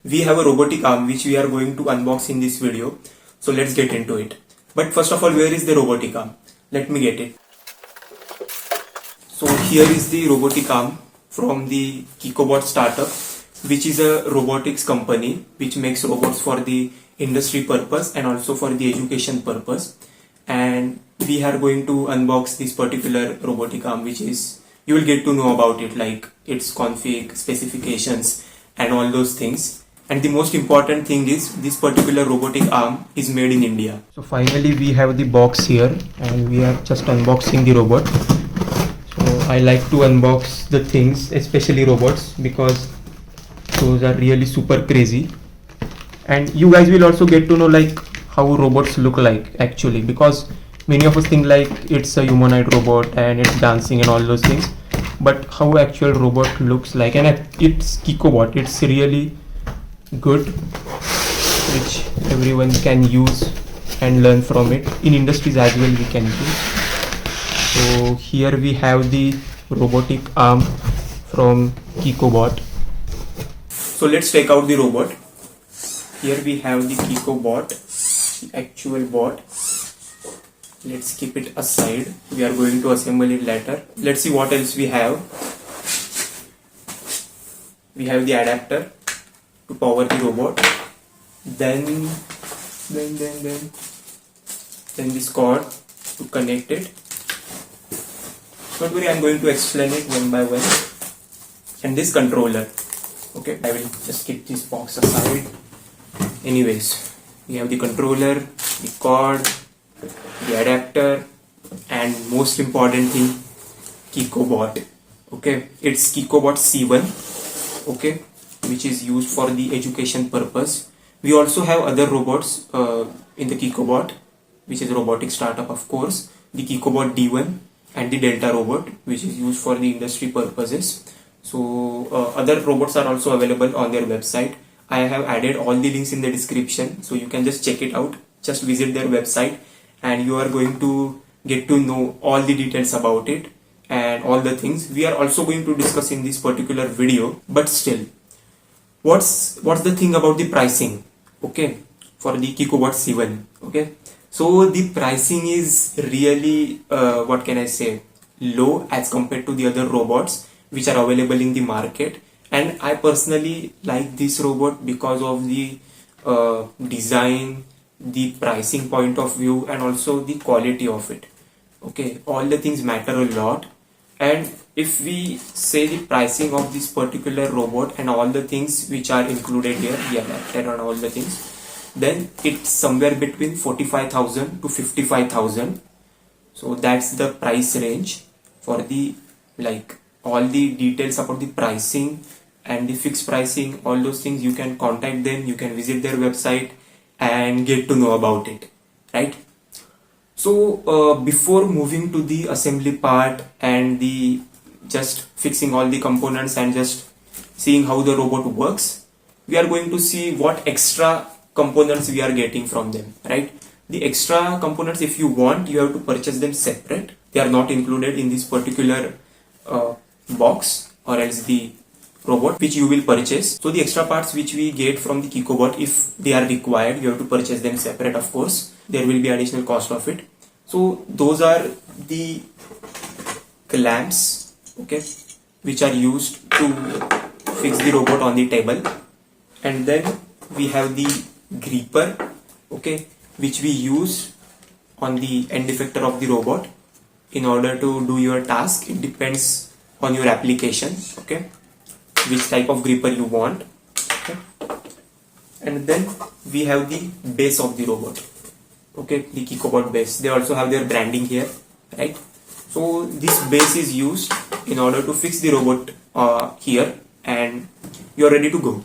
we have a robotic arm which we are going to unbox in this video. So let's get into it. But first of all, where is the robotic arm? Let me get it. So here is the robotic arm from the Kikobot startup, which is a robotics company which makes robots for the industry purpose and also for the education purpose. And we are going to unbox this particular robotic arm, which is, you will get to know about it, like its config, specifications and all those things. And the most important thing is this particular robotic arm is made in India. So finally we have the box here and we are just unboxing the robot. So I like to unbox the things, especially robots, because those are really super crazy. And you guys will also get to know like how robots look like actually, because many of us think like it's a humanoid robot and it's dancing and all those things, but how actual robot looks like. And it's Kikobot, it's really good, which everyone can use and learn from it. In industries as well we can use. So here we have the robotic arm from Kikobot. So let's take out the robot. Here we have the Kikobot, the actual bot. Let's keep it aside. We are going to assemble it later. Let's see what else we have. We have the adapter to power the robot. Then this cord to connect it. Don't worry, I'm going to explain it one by one. And this controller. Okay, I will just keep this box aside. Anyways, we have the controller, the cord, the adapter, and most important thing, Kikobot. Okay, it's Kikobot C1. Okay, which is used for the education purpose. We also have other robots in the Kikobot, which is a robotic startup, of course. The Kikobot D1 and the Delta robot, which is used for the industry purposes. So other robots are also available on their website. I have added all the links in the description, so you can just check it out. Just visit their website and you are going to get to know all the details about it and all the things we are also going to discuss in this particular video. But still, what's the thing about the pricing? Okay, for the Kikobot C1. Okay, so the pricing is really what can I say, low as compared to the other robots which are available in the market. And I personally like this robot because of the design, the pricing point of view, and also the quality of it. Okay, all the things matter a lot. And if we say the pricing of this particular robot and all the things which are included here, the adapter and all the things, then it's somewhere between 45,000 to 55,000. So that's the price range for the, like, all the details about the pricing and the fixed pricing, all those things, you can contact them, you can visit their website and get to know about it, right? So before moving to the assembly part and the just fixing all the components and just seeing how the robot works, we are going to see what extra components we are getting from them, right? The extra components, if you want, you have to purchase them separate. They are not included in this particular box or else the robot which you will purchase. So the extra parts which we get from the Kikobot, if they are required, you have to purchase them separate, of course. There will be additional cost of it. So those are the clamps, okay, which are used to fix the robot on the table. And then we have the gripper, okay, which we use on the end effector of the robot in order to do your task. It depends on your application, okay, which type of gripper you want. Okay. And then we have the base of the robot, okay, the Kikobot base. They also have their branding here, right? So this base is used in order to fix the robot here, and you're ready to go.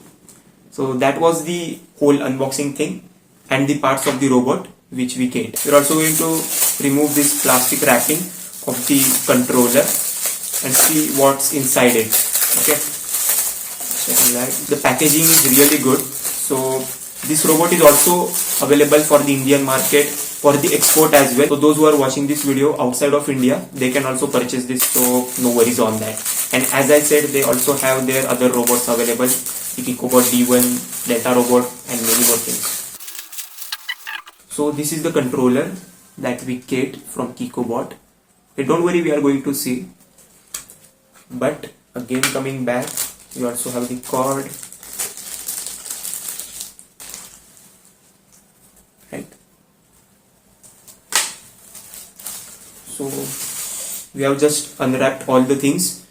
So that was the whole unboxing thing and the parts of the robot which we get. We're also going to remove this plastic wrapping of the controller and see what's inside it. Okay, the packaging is really good. So this robot is also available for the Indian market, for the export as well. So those who are watching this video outside of India, they can also purchase this, so no worries on that. And as I said, they also have their other robots available the Kikobot D1, Delta Robot, and many more things. So this is the controller that we get from Kikobot. Okay, don't worry, we are going to see. But again, coming back, we also have the cord, right? So we have just unwrapped all the things.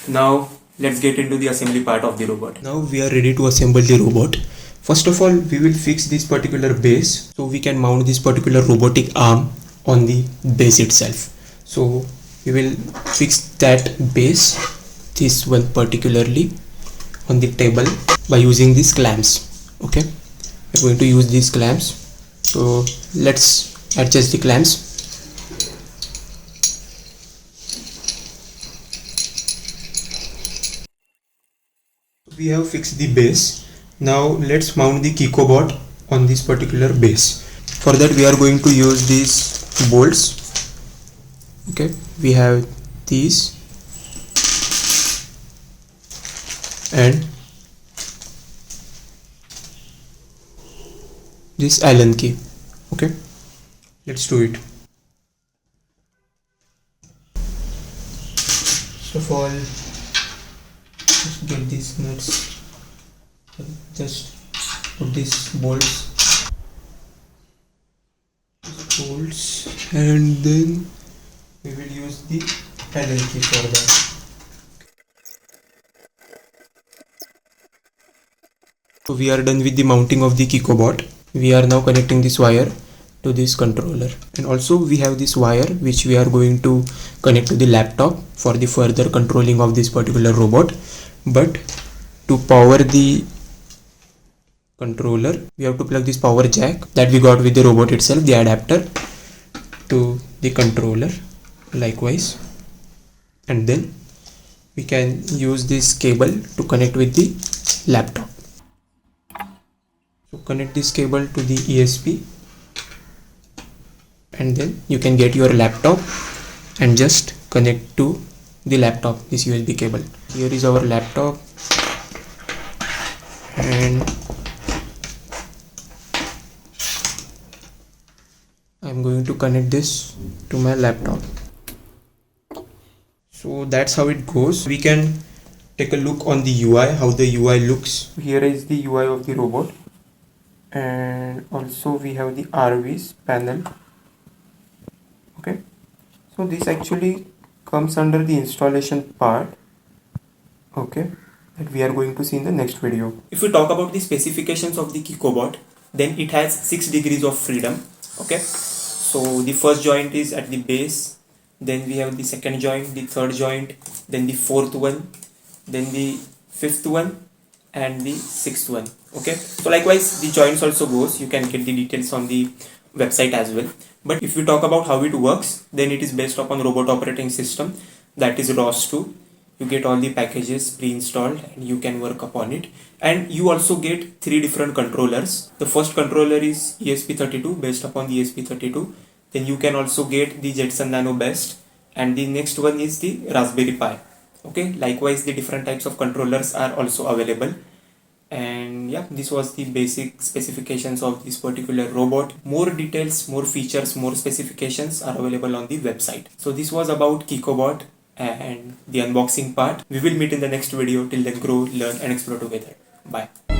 Now let's get into the assembly part of the robot. Now we are ready to assemble the robot. First of all, we will fix this particular base so we can mount this particular robotic arm on the base itself. So we will fix that base, this one particularly, on the table by using these clamps. Okay, we're going to use these clamps. So let's adjust the clamps. We have fixed the base. Now let's mount the Kikobot on this particular base. For that we are going to use these bolts. Okay, we have these and this Allen key. Okay, let's do it. First of all, just get these nuts, just put these bolts, and then we will use the Allen key for that. So we are done with the mounting of the Kikobot. We are now connecting this wire to this controller, and also we have this wire which we are going to connect to the laptop for the further controlling of this particular robot. But to power the controller, we have to plug this power jack that we got with the robot itself, the adapter, to the controller likewise, and then we can use this cable to connect with the laptop. So connect this cable to the ESP, and then you can get your laptop and just connect to the laptop this USB cable. Here is our laptop, and I'm going to connect this to my laptop. So that's how it goes. We can take a look on the UI, how the UI looks. Here is the UI of the robot, and also we have the RVs panel. Okay, so this actually comes under the installation part, okay, that we are going to see in the next video. If we talk about the specifications of the Kikobot, then it has 6 degrees of freedom. Okay, so the first joint is at the base, then we have the second joint, the third joint, then the fourth one, then the fifth one, and the sixth one. Okay, so likewise the joints also goes. You can get the details on the website as well. But if we talk about how it works, then it is based upon robot operating system, that is ROS2. You get all the packages pre-installed and you can work upon it. And you also get 3 different controllers. The first controller is ESP32, based upon the ESP32. Then you can also get the Jetson Nano Best, and the next one is the Raspberry Pi. Okay, likewise the different types of controllers are also available. And yeah, this was the basic specifications of this particular robot. More details, more features, more specifications are available on the website. So this was about Kikobot and the unboxing part. We will meet in the next video. Till then, grow, learn and explore together. Bye.